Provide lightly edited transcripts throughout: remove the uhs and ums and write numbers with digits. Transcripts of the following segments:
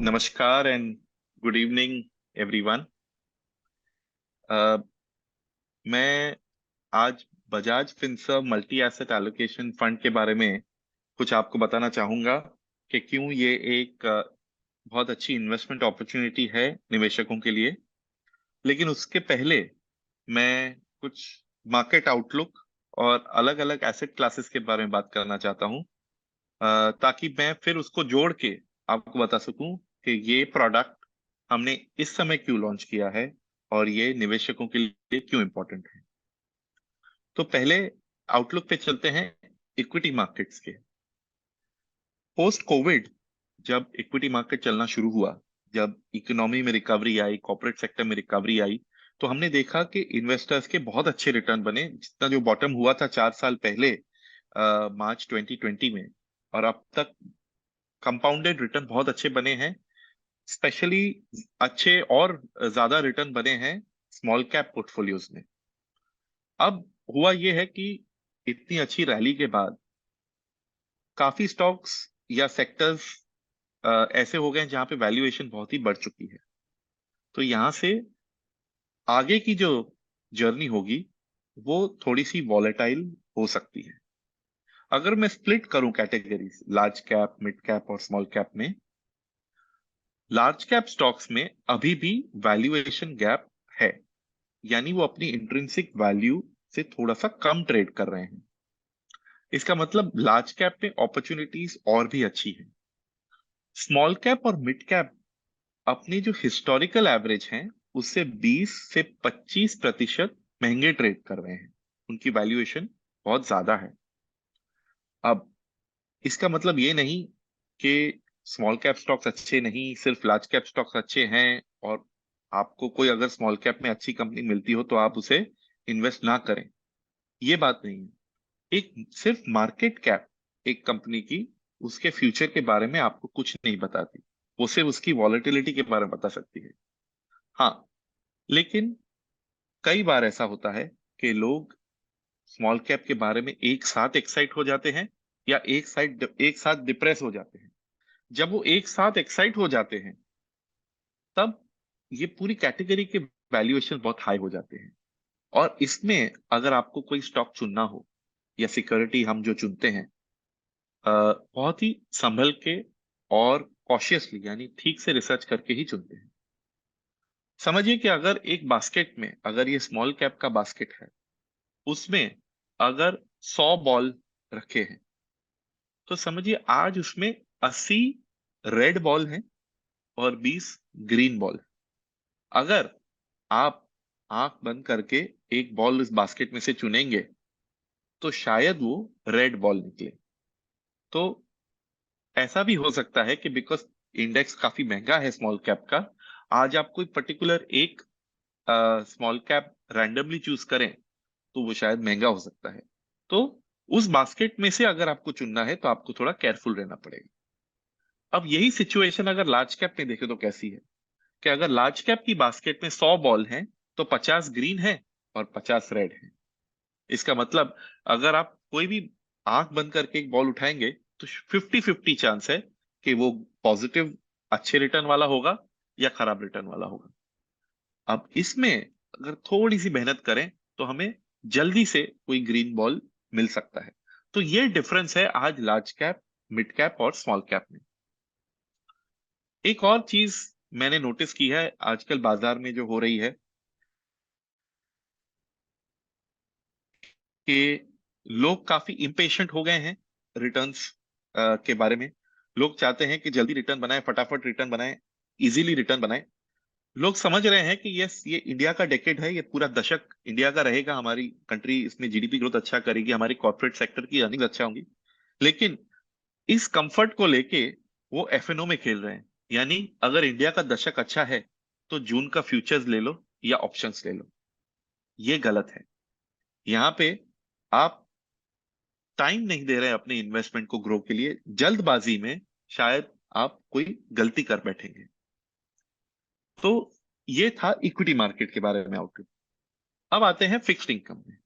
नमस्कार and good evening everyone. मैं आज Bajaj Finserv multi asset allocation fund के बारे में कुछ आपको बताना चाहूंगा कि क्यों ये एक बहुत अच्छी इन्वेस्टमेंट अपॉर्चुनिटी है निवेशकों के लिए। लेकिन उसके पहले मैं कुछ मार्केट आउटलुक और अलग अलग एसेट क्लासेस के बारे में बात करना चाहता हूं, ताकि मैं फिर उसको जोड़ के आपको बता सकूं कि ये प्रोडक्ट हमने इस समय क्यों लॉन्च किया है और ये निवेशकों के लिए क्यों इंपॉर्टेंट है। तो पहले आउटलुक पे चलते हैं इक्विटी मार्केट्स के। पोस्ट कोविड जब इक्विटी मार्केट चलना शुरू हुआ, जब इकोनॉमी में रिकवरी आई, कॉर्पोरेट सेक्टर में रिकवरी आई, तो हमने देखा कि इन्वेस्टर्स के बहुत अच्छे रिटर्न बने। जितना जो बॉटम हुआ था 4 साल पहले मार्च 2020 में, और अब तक कंपाउंडेड रिटर्न बहुत अच्छे बने हैं। स्पेशली अच्छे और ज्यादा रिटर्न बने हैं स्मॉल कैप पोर्टफोलियोज में। अब हुआ यह है कि इतनी अच्छी रैली के बाद काफी स्टॉक्स या सेक्टर्स ऐसे हो गए हैं जहां पे वैल्यूएशन बहुत ही बढ़ चुकी है। तो यहां से आगे की जो जर्नी होगी वो थोड़ी सी वॉलेटाइल हो सकती है। अगर मैं स्प्लिट करूं categories large cap, mid cap और स्मॉल कैप में, लार्ज कैप स्टॉक्स में अभी भी वैल्यूएशन गैप है, यानी वो अपनी इंट्रिंसिक वैल्यू से थोड़ा सा कम ट्रेड कर रहे हैं। इसका मतलब लार्ज कैप में अपॉर्चुनिटीज और भी अच्छी है। स्मॉल कैप और मिड कैप अपनी जो हिस्टोरिकल एवरेज हैं उससे 20 से 25% महंगे ट्रेड कर रहे हैं। उनकी वैल्यूएशन बहुत ज्यादा है। अब इसका मतलब ये नहीं कि स्मॉल कैप स्टॉक्स अच्छे नहीं, सिर्फ लार्ज कैप स्टॉक्स अच्छे हैं, और आपको कोई अगर स्मॉल कैप में अच्छी कंपनी मिलती हो तो आप उसे इन्वेस्ट ना करें, ये बात नहीं है। एक सिर्फ मार्केट कैप एक कंपनी की उसके फ्यूचर के बारे में आपको कुछ नहीं बताती, वो सिर्फ उसकी वॉलेटिलिटी के बारे में बता सकती है। हाँ, लेकिन कई बार ऐसा होता है कि लोग स्मॉल कैप के बारे में एक साथ एक्साइट हो जाते हैं या एक साथ डिप्रेस हो जाते हैं। जब वो एक साथ एक्साइट हो जाते हैं तब ये पूरी कैटेगरी के वैल्यूएशन बहुत हाई हो जाते हैं। और इसमें अगर आपको कोई स्टॉक चुनना हो या सिक्योरिटी हम जो चुनते हैं, बहुत ही संभल के और कॉशियसली, यानी ठीक से रिसर्च करके ही चुनते हैं। समझिए कि अगर एक बास्केट में, अगर ये स्मॉल कैप का बास्केट है, उसमें अगर 100 बॉल रखे हैं, तो समझिए आज उसमें 80 रेड बॉल हैं और 20 ग्रीन बॉल। अगर आप आंख बंद करके एक बॉल इस बास्केट में से चुनेंगे तो शायद वो रेड बॉल निकले। तो ऐसा भी हो सकता है कि बिकॉज इंडेक्स काफी महंगा है स्मॉल कैप का, आज आप कोई पर्टिकुलर एक स्मॉल कैप रैंडमली चूज करें तो वो शायद महंगा हो सकता है। तो उस बास्केट में से अगर आपको चुनना है तो आपको थोड़ा केयरफुल रहना पड़ेगा। अब यही सिचुएशन अगर लार्ज कैप में देखें तो कैसी है, कि अगर लार्ज कैप की बास्केट में 100 बॉल हैं तो 50 ग्रीन है और 50 रेड है। इसका मतलब अगर आप कोई भी आंख बंद करके एक बॉल उठाएंगे तो 50-50 चांस है कि वो पॉजिटिव अच्छे रिटर्न वाला होगा या खराब रिटर्न वाला होगा। अब इसमें अगर थोड़ी सी मेहनत करें तो हमें जल्दी से कोई ग्रीन बॉल मिल सकता है। तो ये डिफरेंस है आज लार्ज कैप, मिड कैप और स्मॉल कैप में। एक और चीज मैंने नोटिस की है आजकल बाजार में जो हो रही है, कि लोग काफी इम्पेशेंट हो गए हैं रिटर्न्स के बारे में। लोग चाहते हैं कि जल्दी रिटर्न बनाए, फटाफट रिटर्न बनाए, इजीली रिटर्न बनाए। लोग समझ रहे हैं कि यस, ये इंडिया का डेकेड है, ये पूरा दशक इंडिया का रहेगा, हमारी कंट्री इसमें जीडीपी ग्रोथ अच्छा करेगी, हमारी कॉर्पोरेट सेक्टर की अर्निंग अच्छा होंगी। लेकिन इस कंफर्ट को लेके वो एफएनओ में खेल रहे हैं। यानी अगर इंडिया का दशक अच्छा है तो जून का फ्यूचर्स ले लो या ऑप्शंस ले लो, ये गलत है। यहाँ पे आप टाइम नहीं दे रहे हैं अपने इन्वेस्टमेंट को ग्रो के लिए, जल्दबाजी में शायद आप कोई गलती कर बैठेंगे। तो ये था इक्विटी मार्केट के बारे में आउटलुक। अब आते हैं फिक्स्ड इनकम में।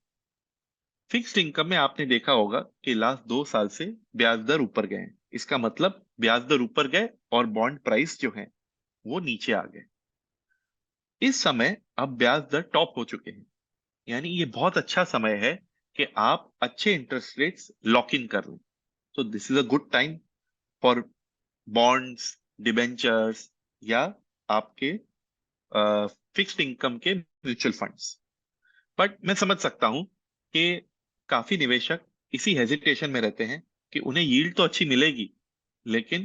फिक्स्ड इनकम में आपने देखा होगा कि लास्ट 2 साल से ब्याज दर ऊपर गए हैं। इसका मतलब ब्याज दर ऊपर गए और बॉन्ड प्राइस जो है वो नीचे आ गए। इस समय अब ब्याज दर टॉप हो चुके हैं, यानी ये बहुत अच्छा समय है कि आप अच्छे इंटरेस्ट रेट्स लॉक इन कर लें। तो this is a good time for bonds, debentures या आपके फिक्स्ड इनकम के म्यूचुअल फंड्स। बट मैं समझ सकता हूं कि काफी निवेशक इसी हेजिटेशन में रहते हैं कि उन्हें यील्ड तो अच्छी मिलेगी, लेकिन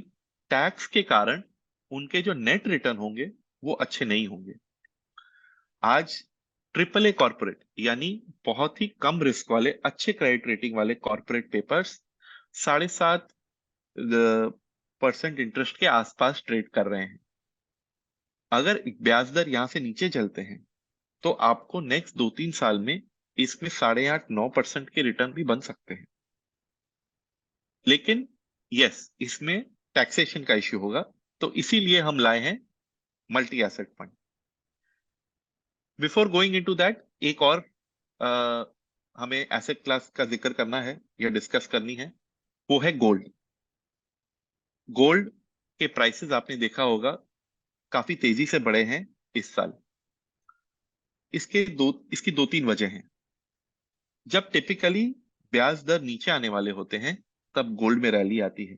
टैक्स के कारण उनके जो नेट रिटर्न होंगे वो अच्छे नहीं होंगे। आज ट्रिपल ए कॉर्पोरेट यानी बहुत ही कम रिस्क वाले अच्छे क्रेडिट रेटिंग वाले कॉर्पोरेट पेपर्स 7.5% इंटरेस्ट के आसपास ट्रेड कर रहे हैं। अगर ब्याज दर यहां से नीचे चलते हैं तो आपको नेक्स्ट 2-3 साल में इसमें 8.5-9% के रिटर्न भी बन सकते हैं। लेकिन यस, इसमें टैक्सेशन का इश्यू होगा, तो इसीलिए हम लाए हैं multi asset fund. Before going into that, एक और अ, हमें एसेट क्लास का जिक्र करना है या डिस्कस करनी है, वो है गोल्ड। गोल्ड के प्राइसेस आपने देखा होगा काफी तेजी से बढ़े हैं इस साल। इसकी दो तीन वजह हैं। जब टिपिकली ब्याज दर नीचे आने वाले होते हैं तब गोल्ड में रैली आती है।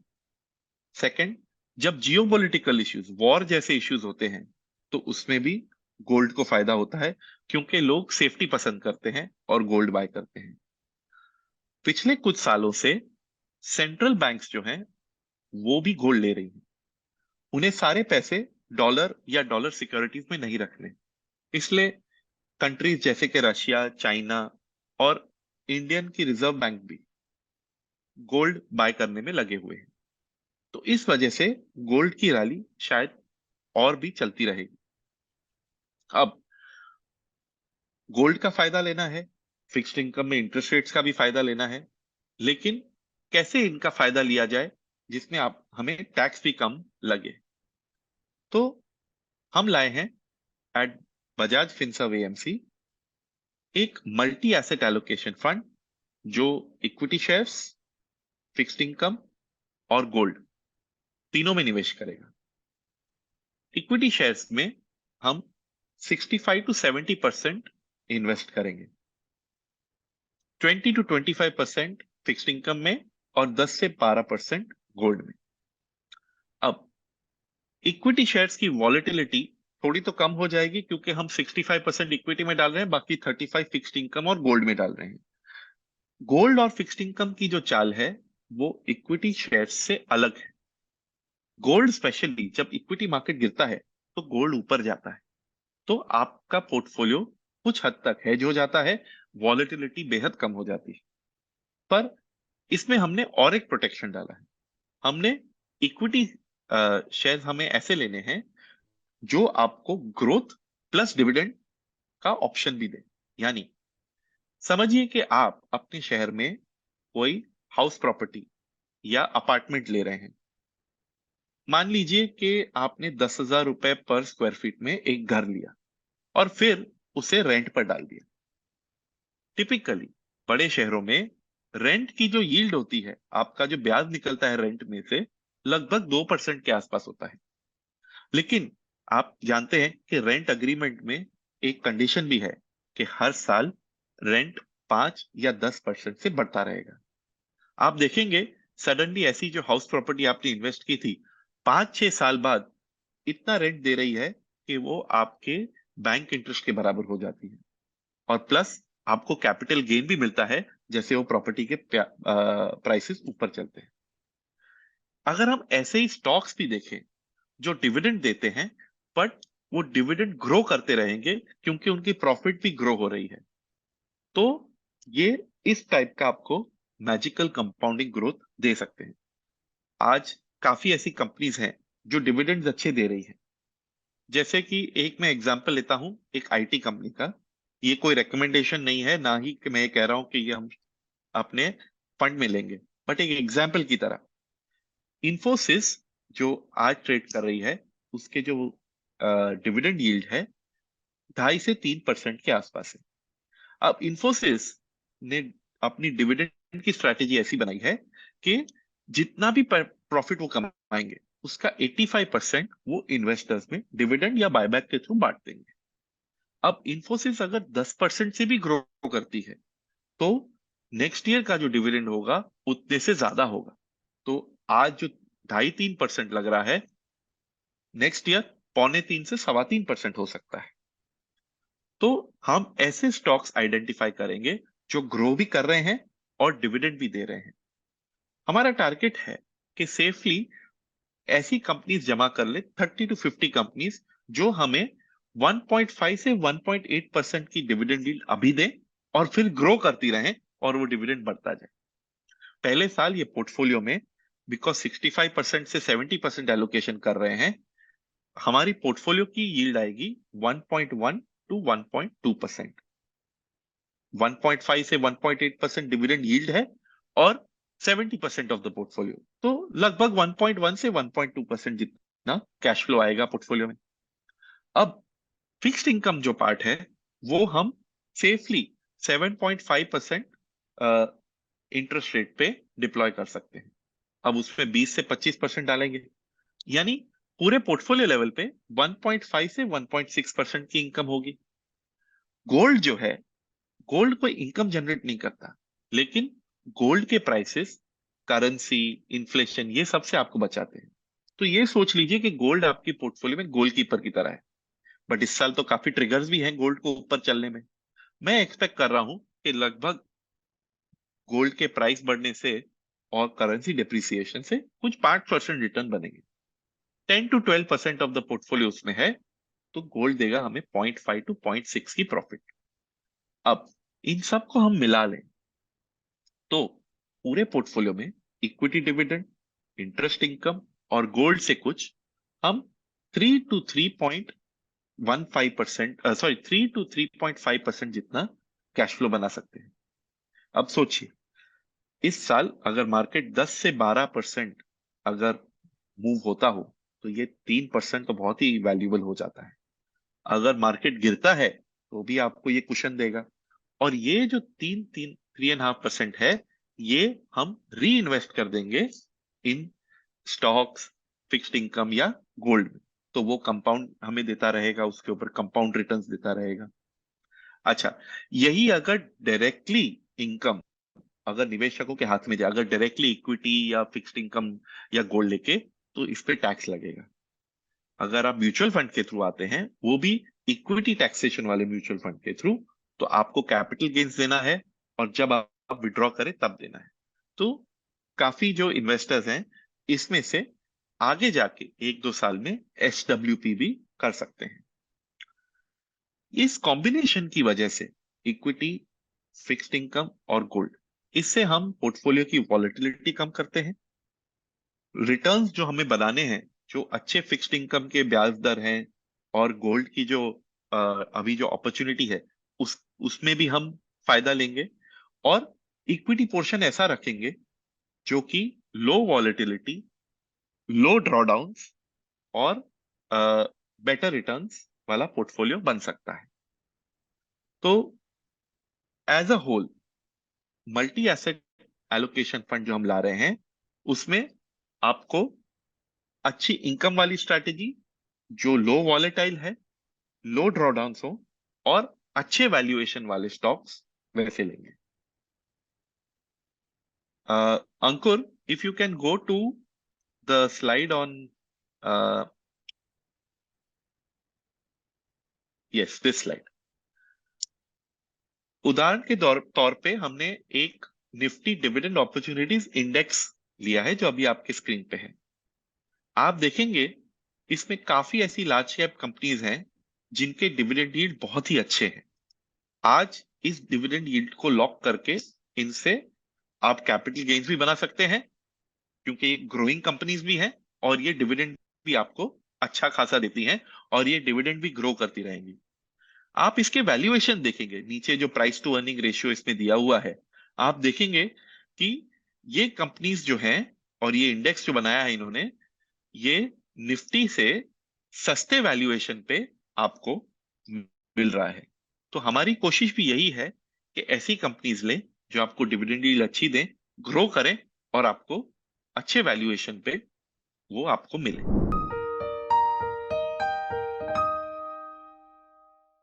सेकंड, जब जियोपॉलिटिकल इश्यूज, वॉर जैसे इश्यूज होते हैं तो उसमें भी गोल्ड को फायदा होता है, क्योंकि लोग सेफ्टी पसंद करते हैं और गोल्ड बाय करते हैं। पिछले कुछ सालों से सेंट्रल बैंक्स जो हैं वो भी गोल्ड ले रही हैं। उन्हें सारे पैसे डॉलर या डॉलर सिक्योरिटीज में नहीं रखने, इसलिए कंट्रीज जैसे कि रशिया, चाइना और इंडियन की रिजर्व बैंक भी गोल्ड बाय करने में लगे हुए हैं। तो इस वजह से गोल्ड की रैली शायद और भी चलती रहेगी। अब गोल्ड का फायदा लेना है, फिक्स्ड इनकम में इंटरेस्ट रेट्स का भी फायदा लेना है, लेकिन कैसे इनका फायदा लिया जाए जिसमें आप हमें टैक्स भी कम लगे। तो हम लाए हैं एट बजाज फिनसर्व एएमसी एक मल्टी एसेट एलोकेशन फंड जो इक्विटी शेयर्स, फिक्स्ड इनकम और गोल्ड तीनों में निवेश करेगा। इक्विटी शेयर्स में हम 65-70% इन्वेस्ट करेंगे, 20-25% फिक्स्ड इनकम में और 10 से 12% गोल्ड में। अब इक्विटी शेयर्स की वॉलेटिलिटी थोड़ी तो कम हो जाएगी, क्योंकि हम 65% इक्विटी में डाल रहे हैं, बाकी 35 फिक्स्ड इनकम और गोल्ड में डाल रहे हैं। गोल्ड और फिक्स्ड इनकम की जो चाल है वो इक्विटी शेयर्स से अलग है। गोल्ड स्पेशली जब इक्विटी मार्केट गिरता है तो गोल्ड ऊपर जाता है, तो आपका पोर्टफोलियो कुछ हद तक हेज हो जाता है, वॉलेटिलिटी बेहद कम हो जाती है। पर इसमें हमने और एक प्रोटेक्शन डाला है। हमने इक्विटी शेयर्स हमें ऐसे लेने हैं जो आपको ग्रोथ प्लस डिविडेंड का ऑप्शन भी दे। यानी समझिए कि आप अपने शहर में कोई हाउस प्रॉपर्टी या अपार्टमेंट ले रहे हैं। मान लीजिए कि आपने 10,000 रुपए पर स्क्वायर फीट में एक घर लिया और फिर उसे रेंट पर डाल दिया। टिपिकली बड़े शहरों में रेंट की जो यील्ड होती है, आपका जो ब्याज निकलता है रेंट में से, लगभग 2% के आसपास होता है। लेकिन आप जानते हैं कि रेंट अग्रीमेंट में एक कंडीशन भी है कि हर साल रेंट 5 या 10% से बढ़ता रहेगा। आप देखेंगे सडनली ऐसी जो हाउस प्रॉपर्टी आपने इन्वेस्ट की थी, 5-6 साल बाद इतना रेंट दे रही है कि वो आपके बैंक इंटरेस्ट के बराबर हो जाती है, और प्लस आपको कैपिटल गेन भी मिलता है जैसे वो प्रॉपर्टी के प्राइसेस ऊपर चलते हैं। अगर हम ऐसे ही स्टॉक्स भी देखें जो डिविडेंड देते हैं, बट वो डिविडेंड ग्रो करते रहेंगे क्योंकि उनकी प्रॉफिट भी ग्रो हो रही है, तो ये इस टाइप का आपको मैजिकल कंपाउंडिंग ग्रोथ दे सकते हैं। आज काफी ऐसी कंपनीज हैं जो डिविडेंड्स अच्छे दे रही है। जैसे कि एक मैं एग्जांपल लेता हूं एक आईटी कंपनी का। ये कोई रिकमेंडेशन नहीं है, ना ही कि मैं ये कह रहा हूं कि ये हम अपने फंड में लेंगे, बट एक एग्जांपल की तरह इंफोसिस जो आज ट्रेड कर रही है, उसके जो डिविडेंड यील्ड है 2.5 से 3% के आसपास है। अब इंफोसिस ने अपनी डिविडेंड की स्ट्रैटेजी ऐसी बनाई है कि जितना भी प्रॉफिट वो कमाएंगे उसका 85% वो इन्वेस्टर्स में डिविडेंड या बायबैक के थ्रू बांट देंगे। अब इन्फोसिस अगर 10% से भी ग्रो करती है तो नेक्स्ट ईयर का जो डिविडेंड होगा उतने से ज्यादा होगा। तो आज जो 2.5-3% लग रहा है, नेक्स्ट ईयर 2.25 से 3.25% हो सकता है। तो हम ऐसे स्टॉक्स आइडेंटिफाई करेंगे जो ग्रो भी कर रहे हैं और डिविडेंड भी दे रहे हैं। हमारा टारगेट है कि सेफली ऐसी कंपनीज जमा कर ले 30 to 50 कंपनीज जो हमें 1.5 से 1.8% की डिविडेंड यील्ड अभी दे और फिर ग्रो करती रहे और वो डिविडेंड बढ़ता जाए। पहले साल ये पोर्टफोलियो में बिकॉज 65% से 70% एलोकेशन कर रहे हैं, हमारी पोर्टफोलियो की यील्ड आएगी 1.1 to 1.2%। 1.5 से 1.8% डिविडेंड यील्ड है और 70% ऑफ द पोर्टफोलियो, तो लगभग 1.1 से 1.2% जितना कैश फ्लो आएगा पोर्टफोलियो में। अब फिक्स्ड इनकम जो पार्ट है वो हम सेफली 7.5% इंटरेस्ट रेट पे डिप्लॉय कर सकते हैं। अब उसमें 20 से 25% डालेंगे, यानी पूरे पोर्टफोलियो लेवल पे 1.5 से 1.6% की इनकम होगी। गोल्ड जो है, गोल्ड कोई इनकम जनरेट नहीं करता, लेकिन गोल्ड के प्राइसेस, करेंसी, इन्फ्लेशन ये सबसे आपको बचाते हैं। तो ये सोच लीजिए कि गोल्ड आपकी पोर्टफोलियो में गोलकीपर की तरह है। बट इस साल तो काफी ट्रिगर्स भी हैं गोल्ड को ऊपर चलने में। मैं एक्सपेक्ट कर रहा हूं कि लगभग गोल्ड के प्राइस बढ़ने से और करेंसी डिप्रिसिएशन से कुछ 5% रिटर्न बनेंगे। 10 to 12% ऑफ द पोर्टफोलियो उसमें है, तो गोल्ड देगा हमें 0.5 to 0.6 की प्रॉफिट। अब इन सबको हम मिला लें तो पूरे पोर्टफोलियो में इक्विटी डिविडेंड, इंटरेस्ट इनकम और गोल्ड से कुछ हम 3 to 3.5% जितना कैश फ्लो बना सकते हैं। अब सोचिए, इस साल अगर मार्केट 10 से 12% अगर मूव होता हो तो ये 3% तो बहुत ही वैल्यूएबल हो जाता है। अगर मार्केट गिरता है तो भी आपको ये कुशन देगा, और ये जो 3.5% है ये हम री इन्वेस्ट कर देंगे इन स्टॉक्स, फिक्स्ड इनकम या गोल्ड में, तो वो कंपाउंड हमें देता रहेगा, उसके ऊपर कंपाउंड रिटर्न्स देता रहेगा। अच्छा, यही अगर डायरेक्टली इनकम अगर निवेशकों के हाथ में जाए, अगर डायरेक्टली इक्विटी या फिक्स्ड इनकम या गोल्ड लेके, तो इस पे टैक्स लगेगा। अगर आप म्यूचुअल फंड के थ्रू आते हैं, वो भी इक्विटी टैक्सेशन वाले म्यूचुअल फंड के थ्रू, तो आपको कैपिटल गेन्स देना है और जब आप विड्रॉ करें तब देना है। तो काफी जो इन्वेस्टर्स हैं इसमें से आगे जाके 1-2 साल में SWP भी कर सकते हैं। इस कॉम्बिनेशन की वजह से इक्विटी, फिक्स्ड इनकम और गोल्ड, इससे हम पोर्टफोलियो की वॉलेटिलिटी कम करते हैं। रिटर्न्स जो हमें बनाने हैं, जो अच्छे फिक्स्ड इनकम के ब्याज दर हैं और गोल्ड की जो अभी जो अपॉर्चुनिटी है उसमें भी हम फायदा लेंगे, और इक्विटी पोर्शन ऐसा रखेंगे जो कि लो वॉलेटिलिटी, लो ड्रॉडाउन्स और बेटर रिटर्न्स वाला पोर्टफोलियो बन सकता है। तो as a whole multi asset allocation fund जो हम ला रहे हैं उसमें आपको अच्छी इनकम वाली स्ट्रैटेजी जो लो वॉलेटाइल है, लो ड्रॉडाउन्स हो और अच्छे वैल्यूएशन वाले स्टॉक्स वैसे लेंगे। Ankur, if you can go to the slide on, yes this slide. उदाहरण के तौर पे हमने एक निफ्टी डिविडेंड अपॉर्चुनिटीज इंडेक्स लिया है जो अभी आपके स्क्रीन पे है। आप देखेंगे इसमें काफी ऐसी लार्ज कैप कंपनीज हैं जिनके डिविडेंड यील्ड बहुत ही अच्छे हैं। आज इस डिविडेंड यील्ड को लॉक करके इनसे आप कैपिटल गेन्स भी बना सकते हैं, क्योंकि ये ग्रोइंग कंपनीज भी हैं और ये डिविडेंड भी आपको अच्छा खासा देती हैं और ये डिविडेंड भी ग्रो करती रहेंगी। आप इसके वैल्यूएशन देखेंगे, नीचे जो प्राइस टू अर्निंग रेशियो इसमें दिया हुआ है, आप देखेंगे कि ये कंपनीज जो हैं और ये इंडेक्स जो बनाया है इन्होंने, ये निफ्टी से सस्ते वैल्यूएशन पे आपको मिल रहा है। तो हमारी कोशिश भी यही है कि ऐसी कंपनीज लें जो आपको डिविडेंड यील्ड अच्छी दें, ग्रो करें और आपको अच्छे वैल्यूएशन पे वो आपको मिले।